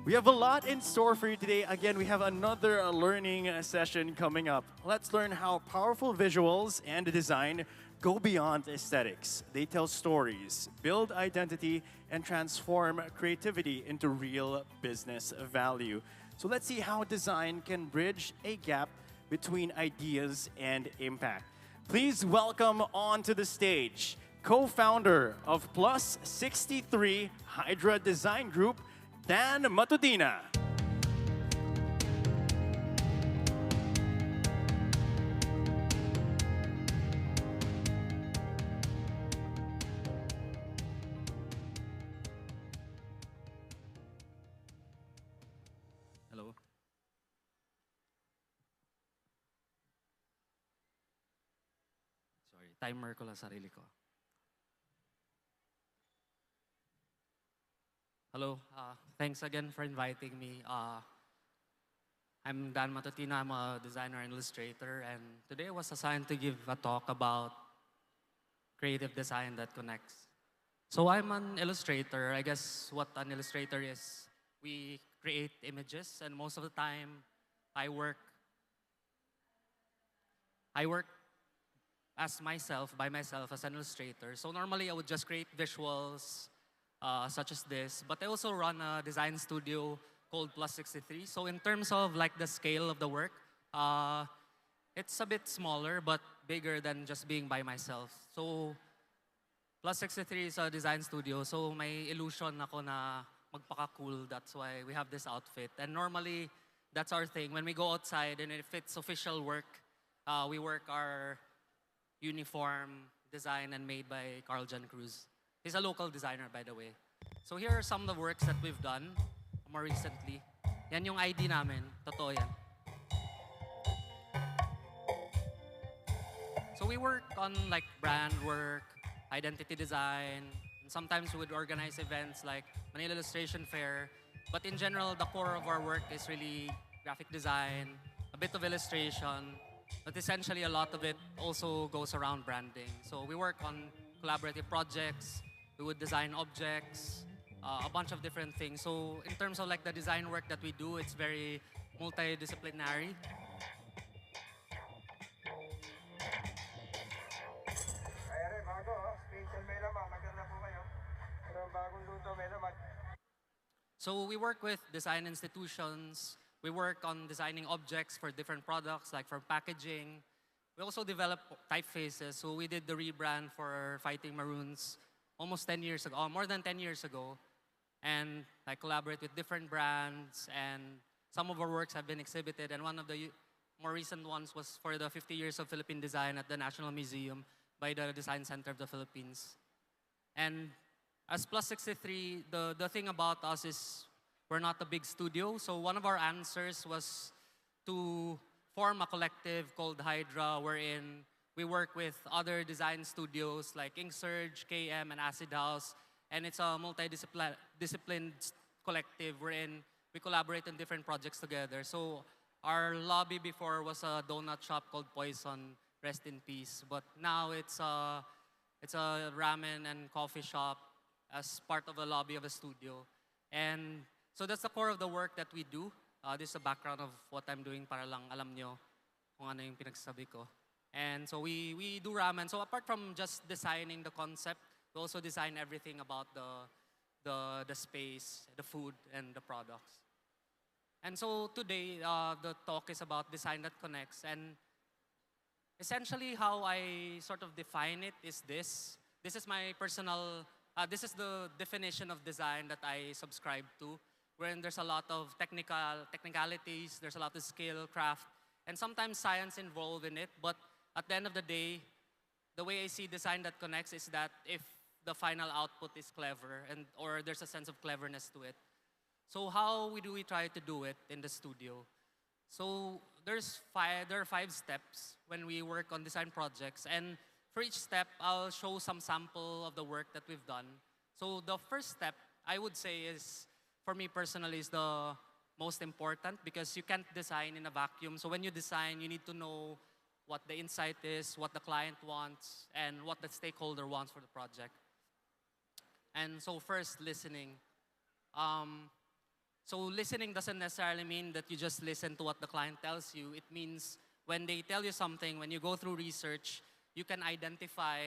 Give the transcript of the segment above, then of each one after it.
We have a lot in store for you today. Again, we have another learning session coming up. Let's learn how powerful visuals and design go beyond aesthetics. They tell stories, build identity, and transform creativity into real business value. So let's see how design can bridge a gap between ideas and impact. Please welcome onto the stage co-founder of Plus63 Hydra Design Group, Dan Matutina. Hello. Sorry, timer ko lang sarili ko. Hello, thanks again for inviting me. I'm Dan Matutina, I'm a designer and illustrator, and today I was assigned to give a talk about creative design that connects. So I'm an illustrator. I guess what an illustrator is, we create images, and most of the time I work I work as myself, by myself, as an illustrator. So normally I would just create visuals such as this, but I also run a design studio called Plus63. So in terms of like the scale of the work, it's a bit smaller but bigger than just being by myself. So Plus63 is a design studio, so may illusion ako na magpaka-cool. That's why we have this outfit. And normally, that's our thing. When we go outside and if it's official work, we work our uniform designed and made by Carl Jan Cruz. He's a local designer, by the way. So here are some of the works that we've done more recently. Yan yung ID namin. Totoo yan. So we work on like brand work, identity design, and sometimes we would organize events like Manila Illustration Fair. But in general, the core of our work is really graphic design, a bit of illustration, but essentially a lot of it also goes around branding. So we work on collaborative projects, we would design objects, a bunch of different things. So in terms of like the design work that we do, it's very multidisciplinary. So we work with design institutions. We work on designing objects for different products, like for packaging. We also develop typefaces. So we did the rebrand for Fighting Maroons almost 10 years ago, more than 10 years ago. And I collaborate with different brands, and some of our works have been exhibited. And one of the more recent ones was for the 50 years of Philippine design at the National Museum by the Design Center of the Philippines. And as Plus63, the thing about us is we're not a big studio. So one of our answers was to form a collective called Hydra, wherein we work with other design studios like InkSurge, KM, and Acid House. And it's a multidisciplined collective wherein we collaborate on different projects together. So our lobby before was a donut shop called Poison, rest in peace. But now it's a ramen and coffee shop as part of a lobby of a studio. And so that's the core of the work that we do. This is a background of what I'm doing para lang alam nyo kung ano yung pinagsasabi ko. And so we do ramen. So apart from just designing the concept, we also design everything about the space, the food, and the products. And so today, the talk is about design that connects. And essentially how I sort of define it is this. This is my personal, this is the definition of design that I subscribe to, wherein there's a lot of technicalities, there's a lot of skill, craft, and sometimes science involved in it. But at the end of the day, the way I see design that connects is that if the final output is clever or there's a sense of cleverness to it. So how do we try to do it in the studio? So there are 5 steps when we work on design projects, and for each step, I'll show some sample of the work that we've done. So the first step, I would say, is, for me personally, is the most important because you can't design in a vacuum. So when you design, you need to know what the insight is, what the client wants, and what the stakeholder wants for the project. And so first, listening. So listening doesn't necessarily mean that you just listen to what the client tells you. It means when they tell you something, when you go through research, you can identify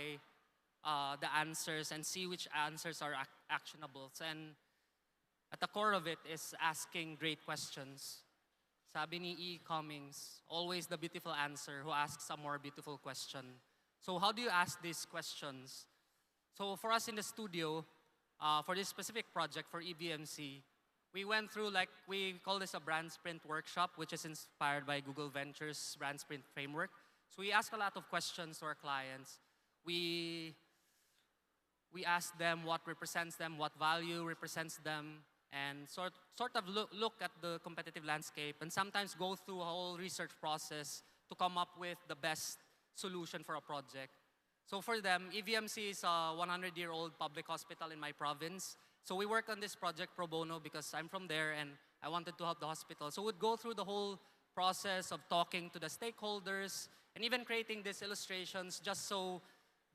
the answers and see which answers are actionable. And at the core of it is asking great questions. Sabi ni E. Cummings, always the beautiful answer who asks a more beautiful question. So how do you ask these questions? So for us in the studio, for this specific project for EVMC, we went through, like, we call this a brand sprint workshop, which is inspired by Google Ventures brand sprint framework. So we ask a lot of questions to our clients. We ask them what represents them, what value represents them, and sort of look at the competitive landscape, and sometimes go through a whole research process to come up with the best solution for a project. So for them, EVMC is a 100-year-old public hospital in my province. So we work on this project pro bono because I'm from there and I wanted to help the hospital. So we'd go through the whole process of talking to the stakeholders and even creating these illustrations just so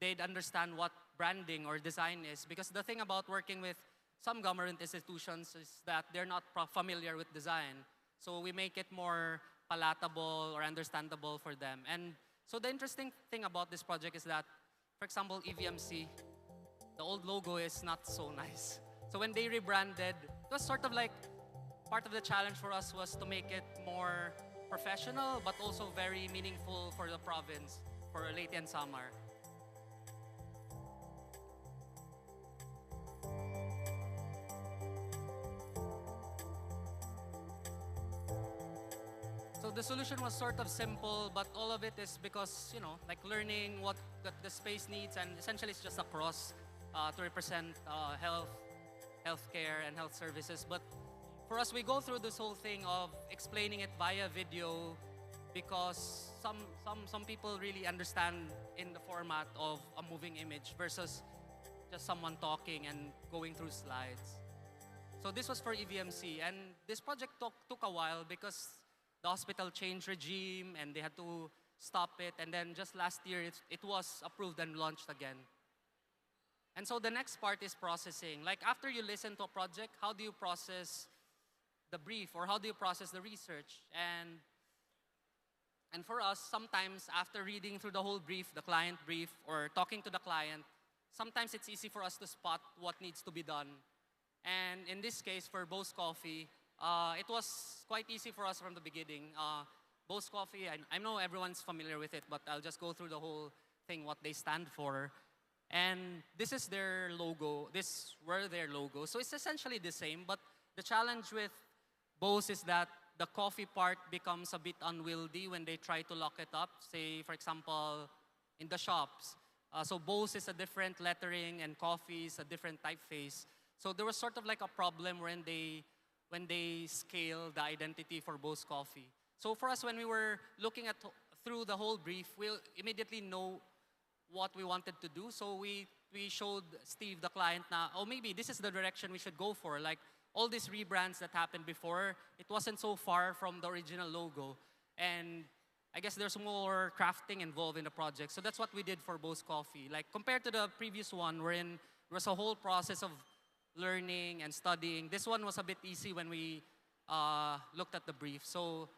they'd understand what branding or design is. Because the thing about working with some government institutions is that they're not familiar with design. So we make it more palatable or understandable for them. And so the interesting thing about this project is that, for example, EVMC, the old logo is not so nice. So when they rebranded, it was sort of like part of the challenge for us was to make it more professional, but also very meaningful for the province, for Leyte and Samar. So the solution was sort of simple, but all of it is because, you know, like learning what the space needs, and essentially it's just a cross to represent healthcare and health services. But for us, we go through this whole thing of explaining it via video because some people really understand in the format of a moving image versus just someone talking and going through slides. So this was for EVMC, and this project took a while because the hospital changed regime and they had to stop it. And then just last year, it was approved and launched again. And so the next part is processing. Like after you listen to a project, how do you process the brief or how do you process the research? And for us, sometimes after reading through the whole brief, the client brief, or talking to the client, sometimes it's easy for us to spot what needs to be done. And in this case, for Bose Coffee, it was quite easy for us from the beginning. Bose Coffee, I know everyone's familiar with it, but I'll just go through the whole thing, what they stand for. And this is their logo. This were their logo. So it's essentially the same, but the challenge with Bose is that the coffee part becomes a bit unwieldy when they try to lock it up. Say, for example, in the shops. So Bose is a different lettering and coffee is a different typeface. So there was sort of like a problem when they scale the identity for Bose Coffee. So for us, when we were looking at through the whole brief, we immediately know what we wanted to do. So we showed Steve, the client, na, oh, maybe this is the direction we should go for. Like all these rebrands that happened before, it wasn't so far from the original logo. And I guess there's more crafting involved in the project. So that's what we did for Bose Coffee. Like compared to the previous one, wherein there was a whole process of learning and studying. This one was a bit easy when we looked at the brief. So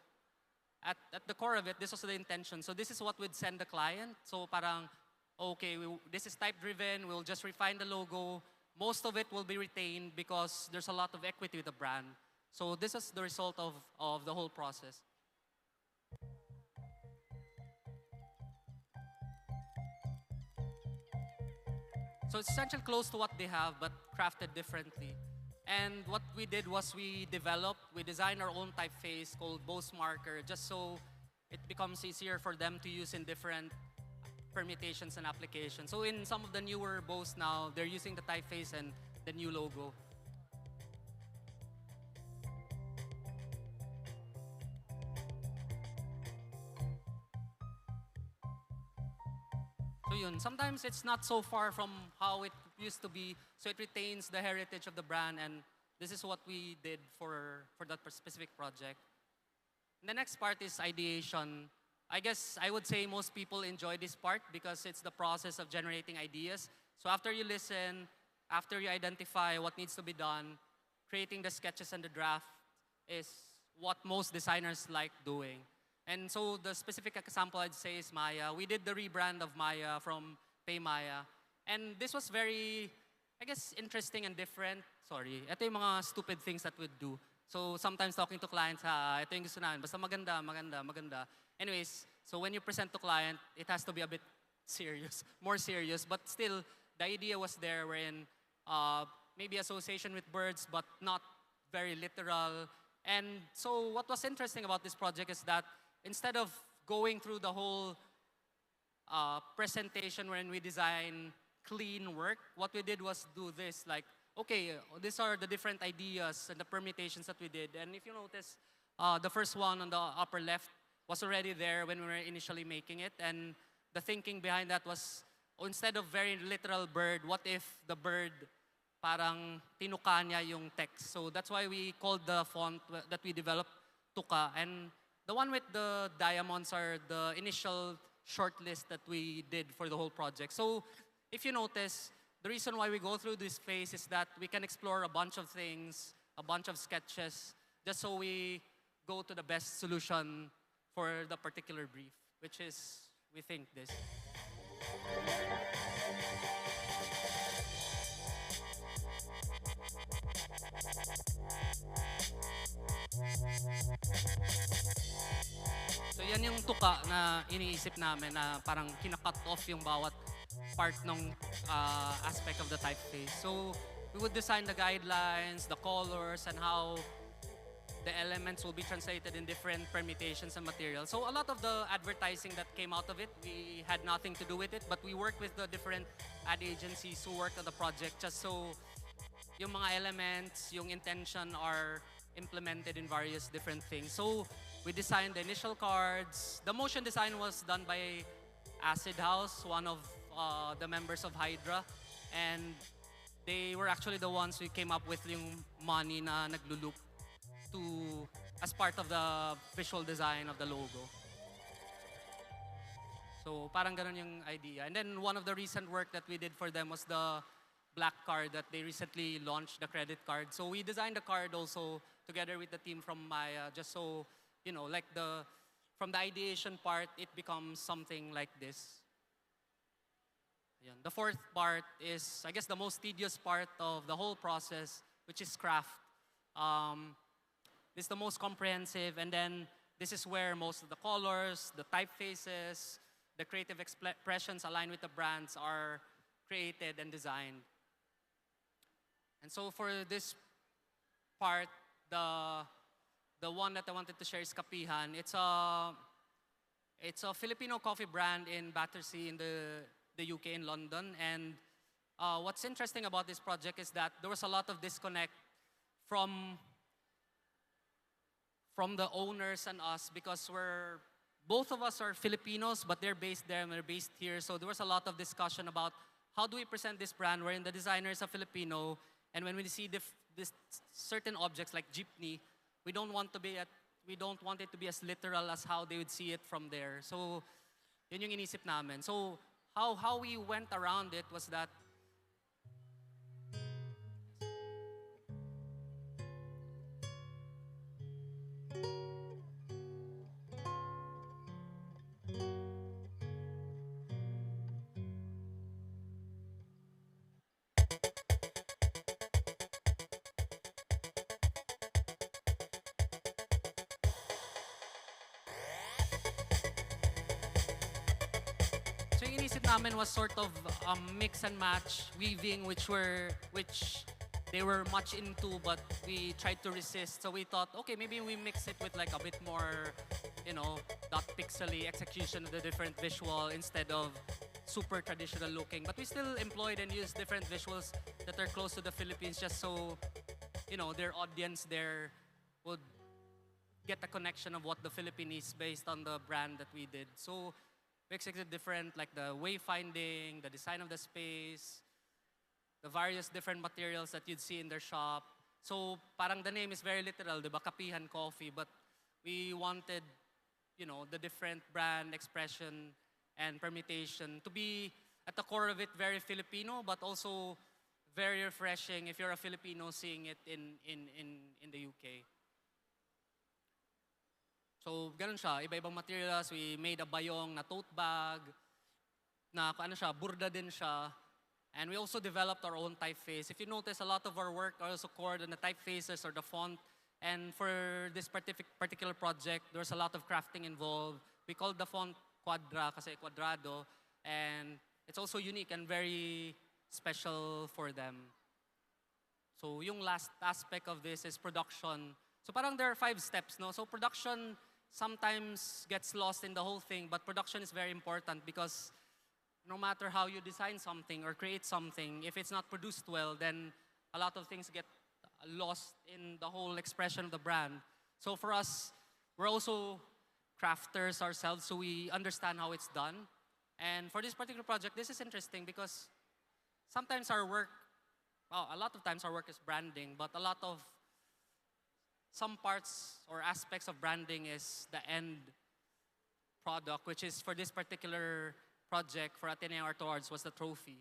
at the core of it, this was the intention. So this is what we'd send the client. So parang, okay, this is type-driven. We'll just refine the logo. Most of it will be retained because there's a lot of equity with the brand. So this is the result of the whole process. So it's essentially close to what they have, but crafted differently. And what we did was we designed our own typeface called Bose Marker, just so it becomes easier for them to use in different permutations and applications. So in some of the newer Bose now, they're using the typeface and the new logo. So yun, sometimes it's not so far from how it used to be, so it retains the heritage of the brand, and this is what we did for that specific project. And the next part is ideation. I guess I would say most people enjoy this part because it's the process of generating ideas. So after you listen, after you identify what needs to be done, creating the sketches and the draft is what most designers like doing. And so the specific example I'd say is Maya. We did the rebrand of Maya from Pay Maya. And this was very, I guess, interesting and different. Sorry, ito yung mga stupid things that we'd do. So sometimes talking to clients, ito yung gusto namin. Basta maganda, maganda, maganda. Anyways, so when you present to client, it has to be a bit serious, more serious. But still, the idea was there wherein maybe association with birds, but not very literal. And so what was interesting about this project is that instead of going through the whole presentation wherein we design clean work, what we did was do this, like, okay, these are the different ideas and the permutations that we did. And if you notice, the first one on the upper left was already there when we were initially making it. And the thinking behind that was, instead of very literal bird, what if the bird parang tinuka niya yung text? So that's why we called the font that we developed Tuka. And the one with the diamonds are the initial shortlist that we did for the whole project. So if you notice, the reason why we go through this phase is that we can explore a bunch of things, a bunch of sketches, just so we go to the best solution for the particular brief, which is, we think, this. So yan yung tuka na iniisip namin na parang kinakat off yung bawat part ng aspect of the typeface. So we would design the guidelines, the colors, and how the elements will be translated in different permutations and materials. So a lot of the advertising that came out of it, we had nothing to do with it, but we worked with the different ad agencies who worked on the project just so yung mga elements, yung intention are implemented in various different things. So we designed the initial cards. The motion design was done by Acid House, one of the members of Hydra. And they were actually the ones who came up with yung money na nagluloop as part of the visual design of the logo. So parang ganun yung idea. And then one of the recent work that we did for them was the black card that they recently launched, the credit card. So we designed the card also together with the team from Maya, just so, you know, like from the ideation part, it becomes something like this. Yan. The fourth part is, I guess, the most tedious part of the whole process, which is craft. This is the most comprehensive, and then this is where most of the colors, the typefaces, the creative expressions aligned with the brands are created and designed. And so for this part, the one that I wanted to share is Kapihan. It's a Filipino coffee brand in Battersea in the UK, in London. And what's interesting about this project is that there was a lot of disconnect from the owners and us, because both of us are Filipinos, but they're based there and we're based here. So there was a lot of discussion about how do we present this brand wherein the designer is a Filipino, and when we see this certain objects like jeepney, we don't want it to be as literal as how they would see it from there. So yun yung inisip namin. So how we went around it was that yung inisip namin was sort of mix and match weaving, which they were much into, but we tried to resist. So we thought, okay, maybe we mix it with like a bit more, dot pixely execution of the different visual instead of super traditional looking. But we still employed and used different visuals that are close to the Philippines, just so, their audience there would get a connection of what the Philippines is based on the brand that we did. So we executed different, like the wayfinding, the design of the space, the various different materials that you'd see in their shop. So parang the name is very literal, diba? Kapihan Coffee, but we wanted, the different brand expression and permutation to be at the core of it very Filipino, but also very refreshing if you're a Filipino seeing it in the UK. So, ganun siya. Iba-ibang materials. We made a bayong na tote bag, na ano siya, burda din siya. And we also developed our own typeface. If you notice, a lot of our work are also cored on the typefaces or the font. And for this particular project, there's a lot of crafting involved. We called the font Quadra kasi quadrado. And it's also unique and very special for them. So yung last aspect of this is production. So parang there are 5 steps, no? So production sometimes gets lost in the whole thing, but production is very important because no matter how you design something or create something, if it's not produced well, then a lot of things get lost in the whole expression of the brand. So for us, we're also crafters ourselves, so we understand how it's done. And for this particular project, this is interesting because sometimes our work, well, a lot of times our work is branding, but a lot of some parts or aspects of branding is the end product, which is for this particular project for Ateneo Art Awards was the trophy.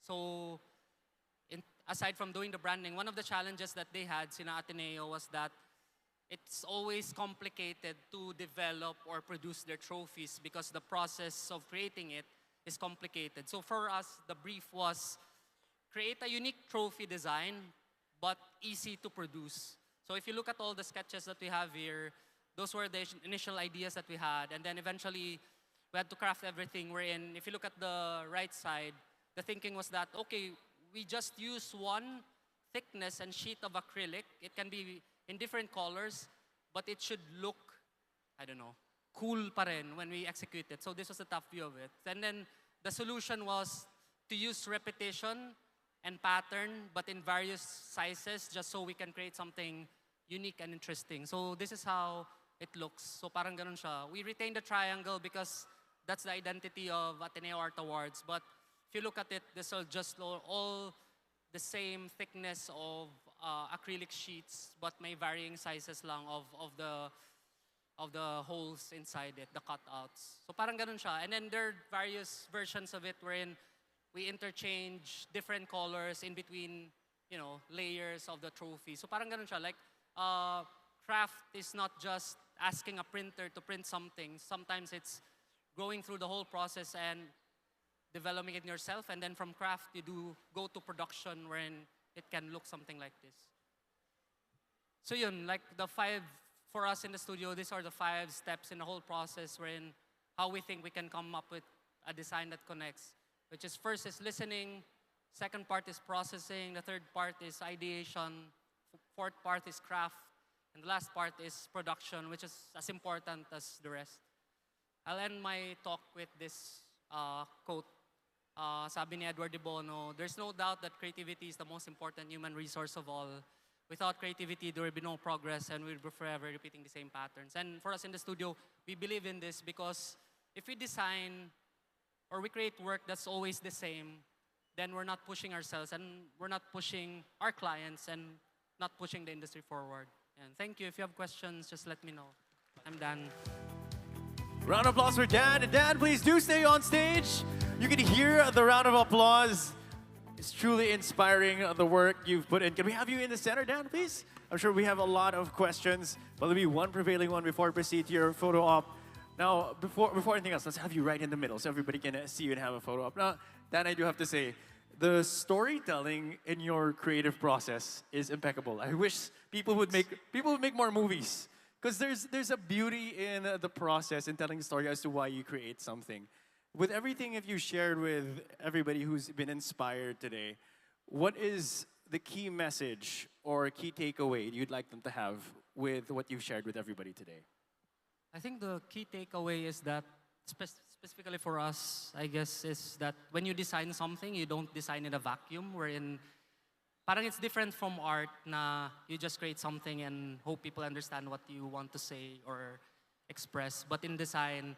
So aside from doing the branding, one of the challenges that they had, Sina Ateneo, was that it's always complicated to develop or produce their trophies because the process of creating it is complicated. So for us, the brief was create a unique trophy design, but easy to produce. So if you look at all the sketches that we have here, those were the initial ideas that we had. And then eventually, we had to craft everything. Wherein, if you look at the right side, the thinking was that, okay, we just use one thickness and sheet of acrylic. It can be in different colors, but it should look, I don't know, cool pa rin when we execute it. So this was the top view of it. And then the solution was to use repetition and pattern, but in various sizes, just so we can create something unique and interesting. So this is how it looks. So parang ganun siya. We retained the triangle because that's the identity of Ateneo Art Awards. But if you look at it, this are just all the same thickness of acrylic sheets, but may varying sizes lang of the holes inside it, the cutouts. So parang ganun siya. And then there are various versions of it wherein we interchange different colors in between, layers of the trophy. So parang ganun siya. Like, craft is not just asking a printer to print something. Sometimes it's going through the whole process and developing it yourself. And then from craft, you do go to production wherein it can look something like this. So yun, like the 5, for us in the studio, these are the 5 steps in the whole process wherein how we think we can come up with a design that connects. Which is first is listening, second part is processing, the third part is ideation, fourth part is craft, and the last part is production, which is as important as the rest. I'll end my talk with this quote. Sabi ni Edward de Bono, there's no doubt that creativity is the most important human resource of all. Without creativity, there will be no progress and we'll be forever repeating the same patterns. And for us in the studio, we believe in this because if we design or we create work that's always the same, then we're not pushing ourselves and we're not pushing our clients and not pushing the industry forward. And thank you. If you have questions, just let me know. I'm done. Round of applause for Dan. And Dan, please do stay on stage. You can hear the round of applause. It's truly inspiring, the work you've put in. Can we have you in the center, Dan, please? I'm sure we have a lot of questions, but there'll be one prevailing one before we proceed to your photo op. Now, before anything else, let's have you right in the middle so everybody can see you and have a photo op. Now, Dan, I do have to say, the storytelling in your creative process is impeccable. I wish people would make more movies because there's a beauty in the process in telling the story as to why you create something. With everything if you shared with everybody who's been inspired today, what is the key message or key takeaway you'd like them to have with what you've shared with everybody today? I think the key takeaway is that, specifically for us, I guess, is that when you design something, you don't design in a vacuum, wherein parang it's different from art na you just create something and hope people understand what you want to say or express. But in design,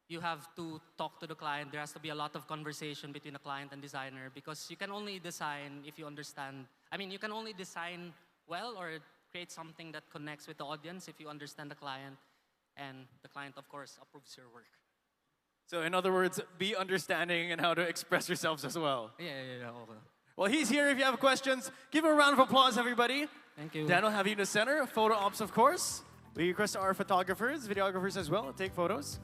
you have to talk to the client. There has to be a lot of conversation between the client and designer because you can only design if you understand. I mean, you can only design well or create something that connects with the audience if you understand the client. And the client, of course, approves your work. So in other words, be understanding and how to express yourselves as well. Yeah. Okay. Well, he's here if you have questions. Give him a round of applause, everybody. Thank you. Dan will have you in the center. Photo ops, of course. We request our photographers, videographers as well, to take photos.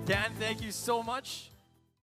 Dan, thank you so much.